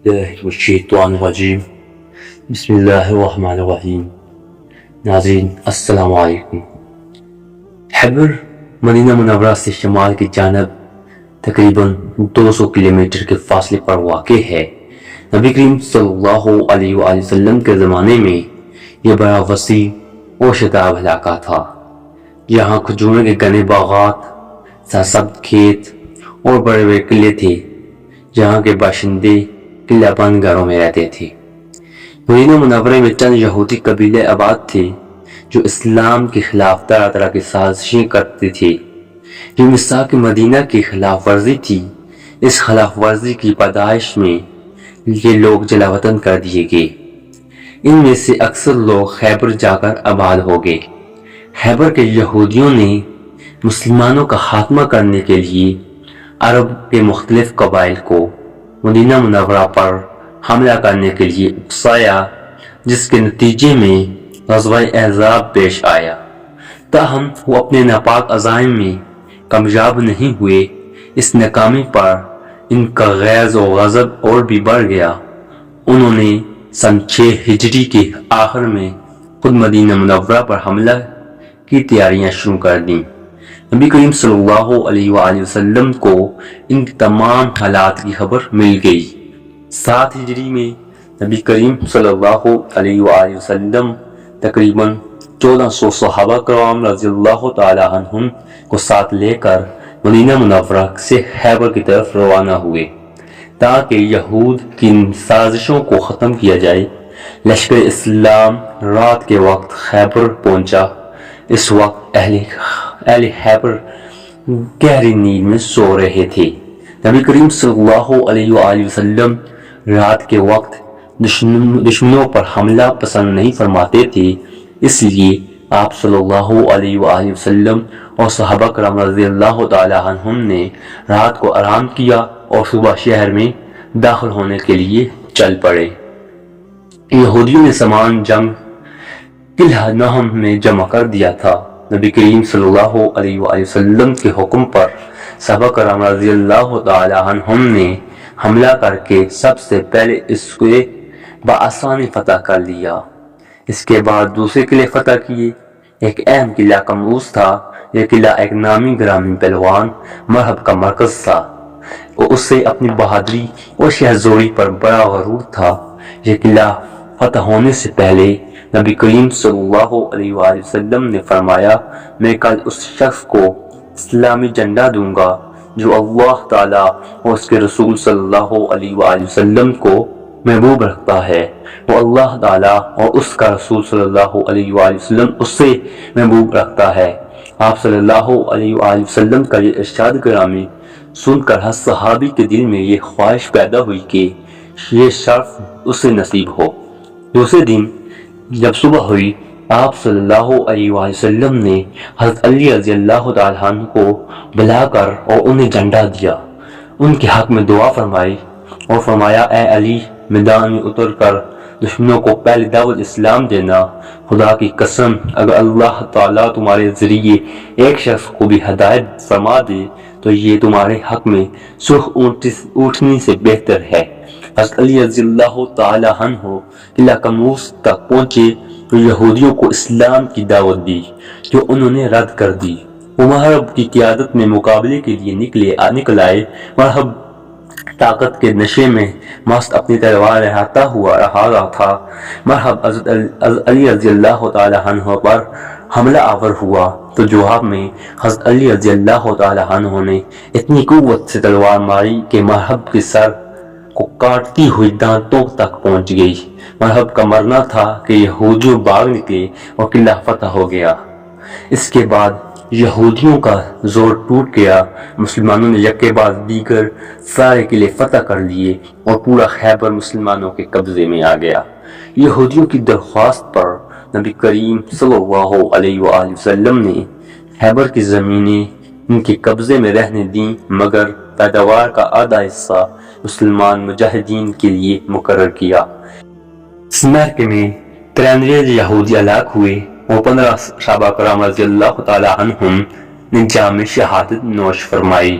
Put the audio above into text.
باللہ والشیطان الرجیم بسم اللہ الرحمن الرحیم۔ ناظرین السلام علیکم۔ خیبر مدینہ منورہ سے شمال کی جانب تقریباً 200 کلومیٹر کے فاصلے پر واقع ہے۔ نبی کریم صلی اللہ علیہ وآلہ وسلم کے زمانے میں یہ بڑا وسیع اور شاداب علاقہ تھا، یہاں کھجوروں کے گھنے باغات، سرسبز کھیت اور بڑے بڑے قلعے تھے جہاں کے باشندے قلعہ بند گھروں میں رہتے تھے۔ مدینہ منورہ میں چند یہودی قبیلے آباد تھے جو اسلام کے خلاف طرح طرح کی سازشیں کرتے تھے۔ یہ میثاق مدینہ کی خلاف ورزی تھی۔ اس خلاف ورزی کی پیدائش میں یہ لوگ جلا وطن کر دیے گئے۔ ان میں سے اکثر لوگ خیبر جا کر آباد ہو گئے۔ خیبر کے یہودیوں نے مسلمانوں کا خاتمہ کرنے کے لیے عرب کے مختلف قبائل کو مدینہ منورہ پر حملہ کرنے کے لیے اکسایا، جس کے نتیجے میں غزوہ احزاب پیش آیا۔ تاہم وہ اپنے ناپاک عزائم میں کامیاب نہیں ہوئے۔ اس ناکامی پر ان کا غیظ و غضب اور بھی بڑھ گیا۔ انہوں نے سن 6 ہجری کے آخر میں خود مدینہ منورہ پر حملہ کی تیاریاں شروع کر دیں۔ نبی کریم صلی اللہ علیہ وآلہ وسلم کو ان تمام حالات کی خبر مل گئی۔ 7 ہجری میں نبی کریم صلی اللہ علیہ وآلہ وسلم تقریباً 1400 صحابہ کرام رضی اللہ تعالی عنہم کو ساتھ لے کر مدینہ منورہ سے خیبر کی طرف روانہ ہوئے تاکہ یہود کی سازشوں کو ختم کیا جائے۔ لشکر اسلام رات کے وقت خیبر پہنچا۔ اس وقت اہل خیبر گہری نیند میں سو رہے تھے۔ نبی کریم صلی اللہ علیہ وآلہ وسلم رات کے وقت دشمنوں پر حملہ پسند نہیں فرماتے تھے، اس لیے آپ صلی اللہ علیہ وآلہ وسلم اور صحابہ کرام رضی اللہ تعالی عنہم نے رات کو آرام کیا اور صبح شہر میں داخل ہونے کے لیے چل پڑے۔ یہودیوں نے سامان جنگ قلعہ نہم میں جمع کر دیا تھا۔ نبی کریم صلی اللہ علیہ وآلہ وسلم کے حکم پر صحابہ کرام رضی اللہ تعالی عنہم نے حملہ کر کے سب سے پہلے اس کو بآسانی فتح کر لیا۔ اس کے بعد دوسرے قلعے فتح کیے۔ ایک اہم قلعہ قمروس تھا۔ یہ قلعہ ایک نامی گرامی پہلوان مرہب کا مرکز تھا۔ اس سے اپنی بہادری اور شہزوری پر بڑا غرور تھا۔ یہ قلعہ فتح ہونے سے پہلے نبی کریم صلی اللہ علیہ وآلہ وسلم نے فرمایا، میں کل اس شخص کو اسلامی جھنڈا دوں گا جو اللہ تعالیٰ اور اس کے رسول صلی اللہ علیہ وآلہ وسلم کو محبوب رکھتا ہے، وہ اللہ تعالیٰ اور اس کا رسول صلی اللہ علیہ وآلہ وسلم اس سے محبوب رکھتا ہے۔ آپ صلی اللہ علیہ وآلہ وسلم کا یہ ارشاد گرامی سن کر ہر صحابی کے دل میں یہ خواہش پیدا ہوئی کہ یہ شرف اسے نصیب ہو۔ دوسرے دن جب صبح ہوئی، آپ صلی اللہ علیہ وآلہ وسلم نے حضرت علی رضی اللہ تعالیٰ عنہ کو بلا کر اور انہیں جھنڈا دیا، ان کے حق میں دعا فرمائی اور فرمایا، اے علی، میدان میں اتر کر دشمنوں کو پہلے دعوت اسلام دینا۔ خدا کی قسم، اگر اللہ تعالیٰ تمہارے ذریعے ایک شخص کو بھی ہدایت فرما دے تو یہ تمہارے حق میں سرخ اونٹنی سے بہتر ہے۔ حضرت علی رضی اللہ تعالی عنہ قلعہ قمروس تک پہنچے تو یہودیوں کو اسلام کی دعوت دی جو انہوں نے رد کر دی۔ وہ مرہب کی قیادت میں مقابلے کے لیے نکل آئے۔ مرہب طاقت کے نشے میں مست اپنی تلوار لہراتا ہوا رہا تھا۔ مرہب حضرت علی رضی اللہ تعالی عنہ پر حملہ آور ہوا تو جواب میں حضرت علی رضی اللہ تعالی عنہ نے اتنی قوت سے تلوار ماری کہ مرہب کے سر کو کاٹتی ہوئی دانتوں تک پہنچ گئی۔ مرہب کا مرنا تھا کہ یہودیوں بھاگ نکلے اور قلعہ فتح ہو گیا۔ اس کے بعد یہودیوں کا زور ٹوٹ گیا۔ مسلمانوں نے یک کے بعد دیگر سارے قلعے فتح کر لیے اور پورا خیبر مسلمانوں کے قبضے میں آ گیا۔ یہودیوں کی درخواست پر نبی کریم صلی اللہ علیہ وآلہ وسلم نے خیبر کی زمینیں ان کے قبضے میں رہنے دیں، مگر پیداوار کا آدھا حصہ مسلمان مجاہدین کے لیے مقرر کیا۔ اس معرکے میں 93 یہودی ہلاک ہوئے اور 15 صحابہ کرام رضی اللہ تعالی عنہم نے جام شہادت نوش فرمائی۔